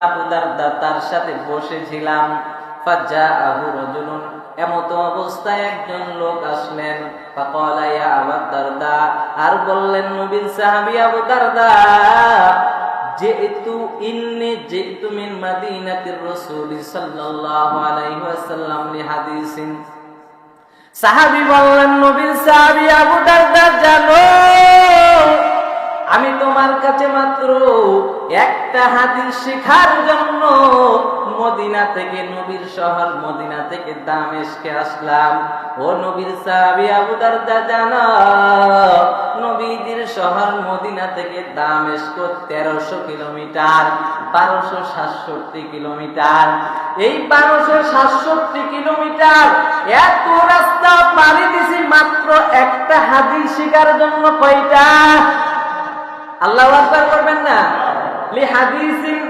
আবু দারদা তার সাথে বসেছিলাম। ফাজাআহু রাজুলুন, এমত অবস্থায় একজন লোক আসলেন। ফাকালা ইয়া আবু দারদা, আর বললেন নবীর সাহাবী আবু দারদা, জিতু মিন মাদিনাতির রাসূল সাল্লাল্লাহু আলাইহি ওয়াসাল্লাম লিহাদিসিন। সাহাবী বললেন নবীর সাহাবী আবু দারদা, জানো আমি তোমার কাছে মাত্র একটা হাদিস শেখার জন্য মদিনা থেকে, নবীর শহর মদিনা থেকে দামেস্কে আসলাম। ও নবীর সাহাবী আবু দারদা, জানো নবীজির শহর মদিনা থেকে দামেস্ক 1300 কিলোমিটার, 1267 কিলোমিটার। এই 1267 কিলোমিটার এত রাস্তা পাড়ি দিছি মাত্র একটা হাদিস শেখার জন্য। কয়টা? আল্লাহু আকবার করবেন না? লিহাদিসিন